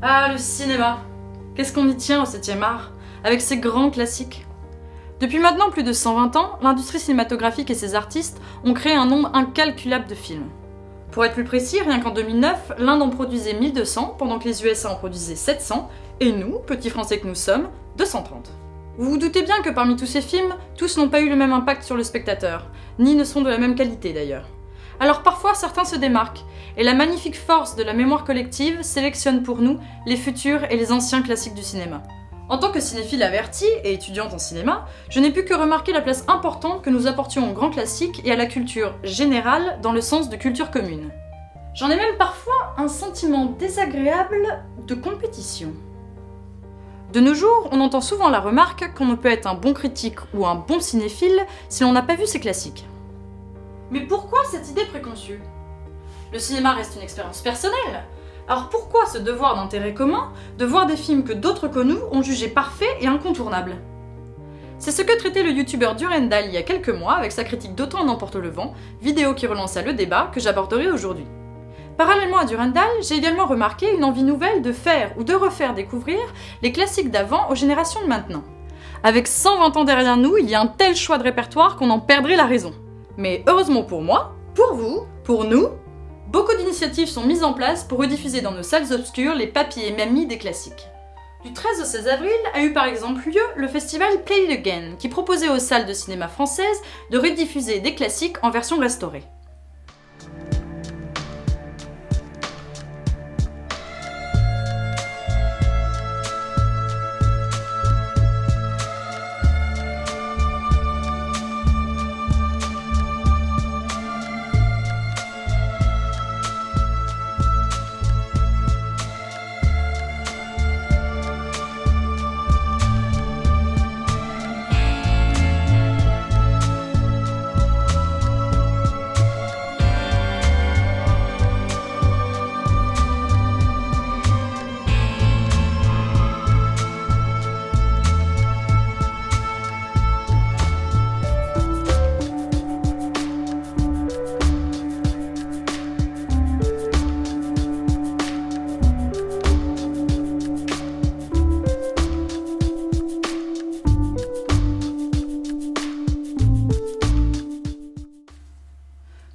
Ah, le cinéma. Qu'est-ce qu'on y tient au 7e art, avec ses grands classiques? Depuis maintenant plus de 120 ans, l'industrie cinématographique et ses artistes ont créé un nombre incalculable de films. Pour être plus précis, rien qu'en 2009, l'Inde en produisait 1200, pendant que les USA en produisaient 700, et nous, petits Français que nous sommes, 230. Vous vous doutez bien que parmi tous ces films, tous n'ont pas eu le même impact sur le spectateur, ni ne sont de la même qualité d'ailleurs. Alors parfois certains se démarquent, et la magnifique force de la mémoire collective sélectionne pour nous les futurs et les anciens classiques du cinéma. En tant que cinéphile averti et étudiante en cinéma, je n'ai pu que remarquer la place importante que nous apportions aux grands classiques et à la culture générale dans le sens de culture commune. J'en ai même parfois un sentiment désagréable de compétition. De nos jours, on entend souvent la remarque qu'on ne peut être un bon critique ou un bon cinéphile si l'on n'a pas vu ces classiques. Mais pourquoi cette idée préconçue? Le cinéma reste une expérience personnelle. Alors pourquoi ce devoir d'intérêt commun de voir des films que d'autres que nous ont jugés parfaits et incontournables? C'est ce que traitait le youtubeur Durandal il y a quelques mois avec sa critique d'Autant en emporte le vent, vidéo qui relança le débat que j'aborderai aujourd'hui. Parallèlement à Durandal, j'ai également remarqué une envie nouvelle de faire ou de refaire découvrir les classiques d'avant aux générations de maintenant. Avec 120 ans derrière nous, il y a un tel choix de répertoire qu'on en perdrait la raison. Mais heureusement pour moi, pour vous, pour nous, beaucoup d'initiatives sont mises en place pour rediffuser dans nos salles obscures les papis et mamies des classiques. Du 13 au 16 avril a eu par exemple lieu le festival Play It Again, qui proposait aux salles de cinéma françaises de rediffuser des classiques en version restaurée.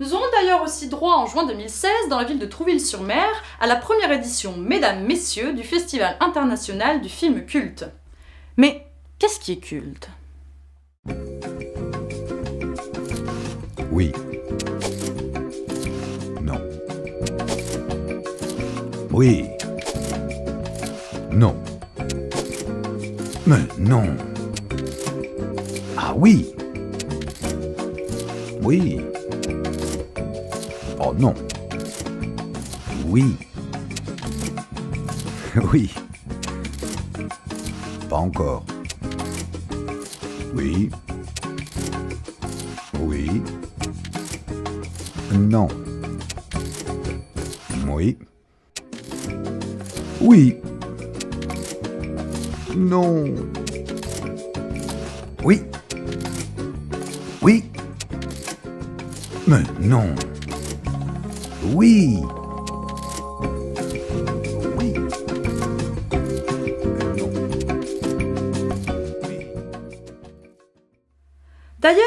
Nous aurons d'ailleurs aussi droit en juin 2016, dans la ville de Trouville-sur-Mer, à la première édition Mesdames, Messieurs du Festival international du film culte. Mais qu'est-ce qui est culte? Oui. Non. Oui. Non. Mais non. Ah oui. Oui. Oh non. Oui. Oui. Pas encore. Oui. Oui. Non. Oui. Oui. Non. Oui. Oui. Mais non. Oui. Oui. Mais non. Oui. D'ailleurs,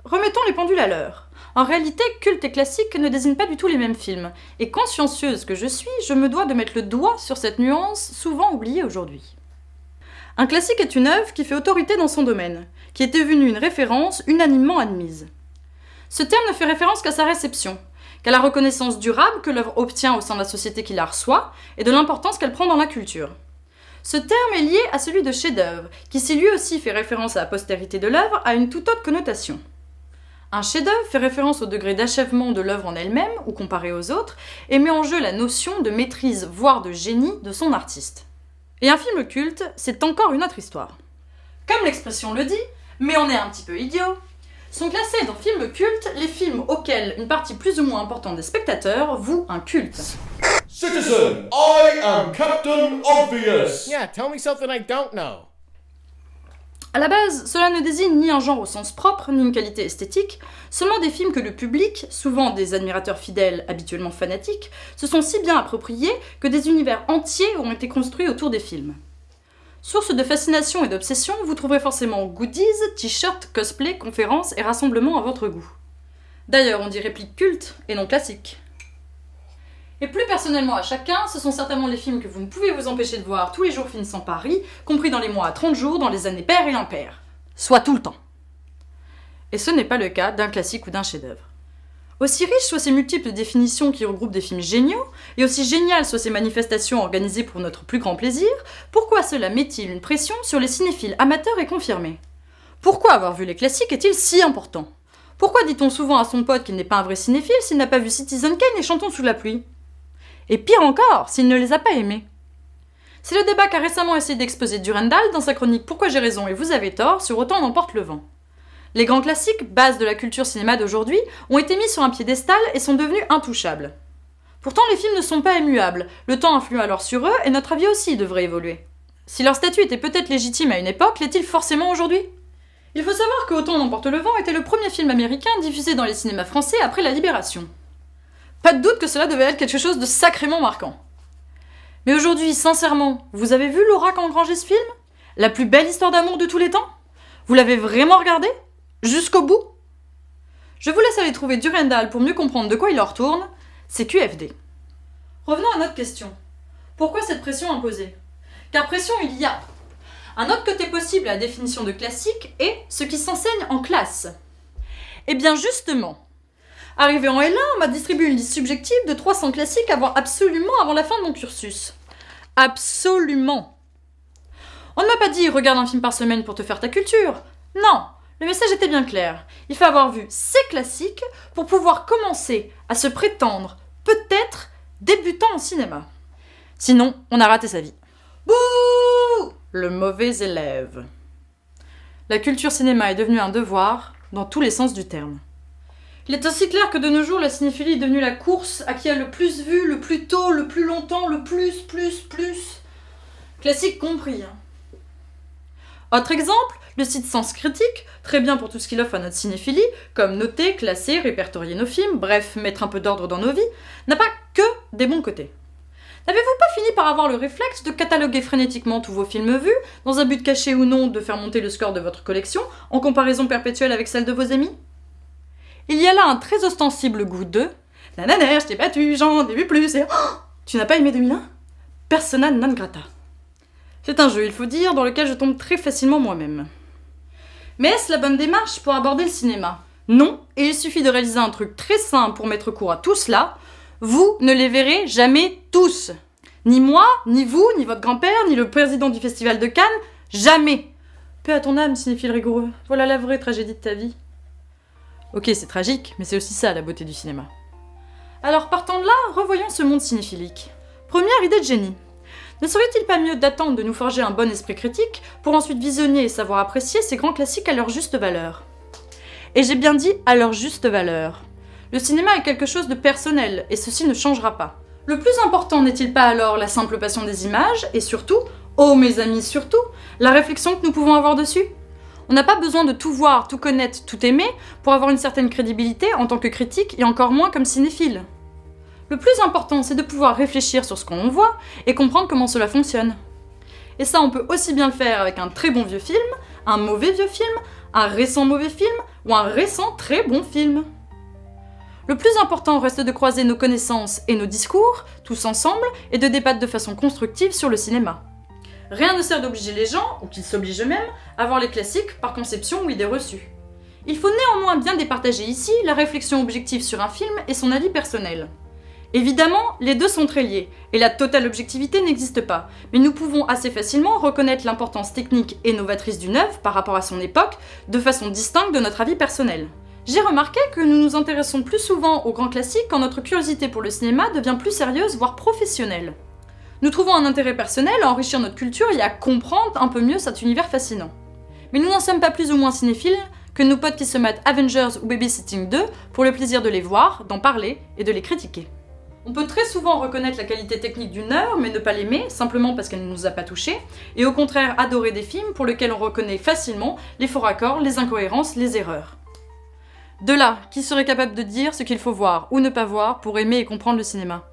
remettons les pendules à l'heure. En réalité, culte et classique ne désignent pas du tout les mêmes films, et consciencieuse que je suis, je me dois de mettre le doigt sur cette nuance souvent oubliée aujourd'hui. Un classique est une œuvre qui fait autorité dans son domaine, qui est devenue une référence unanimement admise. Ce terme ne fait référence qu'à sa réception, qu'à la reconnaissance durable que l'œuvre obtient au sein de la société qui la reçoit, et de l'importance qu'elle prend dans la culture. Ce terme est lié à celui de chef-d'œuvre, qui si lui aussi fait référence à la postérité de l'œuvre, a une toute autre connotation. Un chef-d'œuvre fait référence au degré d'achèvement de l'œuvre en elle-même, ou comparé aux autres, et met en jeu la notion de maîtrise, voire de génie, de son artiste. Et un film culte, c'est encore une autre histoire. Comme l'expression le dit, mais on est un petit peu idiot, sont classés dans films cultes les films auxquels une partie plus ou moins importante des spectateurs voue un culte. Citizen, I am Captain Obvious. Yeah, tell me something I don't know. À la base, cela ne désigne ni un genre au sens propre, ni une qualité esthétique, seulement des films que le public, souvent des admirateurs fidèles habituellement fanatiques, se sont si bien appropriés que des univers entiers ont été construits autour des films. Source de fascination et d'obsession, vous trouverez forcément goodies, t-shirts, cosplay, conférences et rassemblements à votre goût. D'ailleurs, on dit répliques cultes et non classiques. Et plus personnellement à chacun, ce sont certainement les films que vous ne pouvez vous empêcher de voir tous les jours finissant Paris, compris dans les mois à 30 jours, dans les années paires et impaires. Soit tout le temps. Et ce n'est pas le cas d'un classique ou d'un chef-d'œuvre. Aussi riches soient ces multiples définitions qui regroupent des films géniaux, et aussi géniales soient ces manifestations organisées pour notre plus grand plaisir, pourquoi cela met-il une pression sur les cinéphiles amateurs et confirmés ? Pourquoi avoir vu les classiques est-il si important ? Pourquoi dit-on souvent à son pote qu'il n'est pas un vrai cinéphile s'il n'a pas vu Citizen Kane et Chantons sous la pluie ? Et pire encore, s'il ne les a pas aimés. C'est le débat qu'a récemment essayé d'exposer Durandal dans sa chronique Pourquoi j'ai raison et vous avez tort sur Autant en emporte le vent. Les grands classiques, base de la culture cinéma d'aujourd'hui, ont été mis sur un piédestal et sont devenus intouchables. Pourtant, les films ne sont pas immuables, le temps influe alors sur eux et notre avis aussi devrait évoluer. Si leur statut était peut-être légitime à une époque, l'est-il forcément aujourd'hui ? Il faut savoir que Autant en emporte le vent était le premier film américain diffusé dans les cinémas français après la Libération. Pas de doute que cela devait être quelque chose de sacrément marquant. Mais aujourd'hui, sincèrement, vous avez vu Laura qu'engrangeait ce film ? La plus belle histoire d'amour de tous les temps ? Vous l'avez vraiment regardé ? Jusqu'au bout ? Je vous laisse aller trouver Durandal pour mieux comprendre de quoi il en retourne, c'est QFD. Revenons à notre question. Pourquoi cette pression imposée ? Car pression il y a. Un autre côté possible à la définition de classique est ce qui s'enseigne en classe. Eh bien justement, arrivé en L1, on m'a distribué une liste subjective de 300 classiques à voir absolument avant la fin de mon cursus. Absolument. On ne m'a pas dit « regarde un film par semaine pour te faire ta culture ». Non, le message était bien clair. Il faut avoir vu ces classiques pour pouvoir commencer à se prétendre, peut-être, débutant en cinéma. Sinon, on a raté sa vie. Bouh ! Le mauvais élève. La culture cinéma est devenue un devoir, dans tous les sens du terme. Il est aussi clair que de nos jours, la cinéphilie est devenue la course à qui a le plus vu, le plus tôt, le plus longtemps, le plus. Classique compris. Autre exemple, le site Sens Critique, très bien pour tout ce qu'il offre à notre cinéphilie, comme noter, classer, répertorier nos films, bref, mettre un peu d'ordre dans nos vies, n'a pas que des bons côtés. N'avez-vous pas fini par avoir le réflexe de cataloguer frénétiquement tous vos films vus, dans un but caché ou non de faire monter le score de votre collection, en comparaison perpétuelle avec celle de vos amis ? Il y a là un très ostensible goût de « Nanana, je t'ai battu, j'en ai vu plus et... Oh, tu n'as pas aimé 2001 ? Persona non grata. » C'est un jeu, il faut dire, dans lequel je tombe très facilement moi-même. Mais est-ce la bonne démarche pour aborder le cinéma ? Non, et il suffit de réaliser un truc très simple pour mettre court à tout cela. Vous ne les verrez jamais tous. Ni moi, ni vous, ni votre grand-père, ni le président du festival de Cannes. Jamais. Paix à ton âme, cinéphile rigoureux. Voilà la vraie tragédie de ta vie. Ok, c'est tragique, mais c'est aussi ça la beauté du cinéma. Alors partant de là, revoyons ce monde cinéphilique. Première idée de génie. Ne serait-il pas mieux d'attendre de nous forger un bon esprit critique pour ensuite visionner et savoir apprécier ces grands classiques à leur juste valeur ? Et j'ai bien dit à leur juste valeur. Le cinéma est quelque chose de personnel, et ceci ne changera pas. Le plus important n'est-il pas alors la simple passion des images, et surtout, oh mes amis, surtout, la réflexion que nous pouvons avoir dessus ? On n'a pas besoin de tout voir, tout connaître, tout aimer pour avoir une certaine crédibilité en tant que critique et encore moins comme cinéphile. Le plus important, c'est de pouvoir réfléchir sur ce qu'on voit et comprendre comment cela fonctionne. Et ça, on peut aussi bien le faire avec un très bon vieux film, un mauvais vieux film, un récent mauvais film ou un récent très bon film. Le plus important reste de croiser nos connaissances et nos discours, tous ensemble, et de débattre de façon constructive sur le cinéma. Rien ne sert d'obliger les gens, ou qu'ils s'obligent eux-mêmes, à voir les classiques par conception ou idée reçue. Il faut néanmoins bien départager ici la réflexion objective sur un film et son avis personnel. Évidemment, les deux sont très liés, et la totale objectivité n'existe pas, mais nous pouvons assez facilement reconnaître l'importance technique et novatrice d'une œuvre par rapport à son époque, de façon distincte de notre avis personnel. J'ai remarqué que nous nous intéressons plus souvent aux grands classiques quand notre curiosité pour le cinéma devient plus sérieuse, voire professionnelle. Nous trouvons un intérêt personnel à enrichir notre culture et à comprendre un peu mieux cet univers fascinant. Mais nous n'en sommes pas plus ou moins cinéphiles que nos potes qui se mettent Avengers ou Babysitting 2 pour le plaisir de les voir, d'en parler et de les critiquer. On peut très souvent reconnaître la qualité technique d'une œuvre, mais ne pas l'aimer, simplement parce qu'elle ne nous a pas touchés, et au contraire adorer des films pour lesquels on reconnaît facilement les faux raccords, les incohérences, les erreurs. De là, qui serait capable de dire ce qu'il faut voir ou ne pas voir pour aimer et comprendre le cinéma ?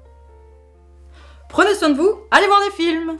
Prenez soin de vous, allez voir des films!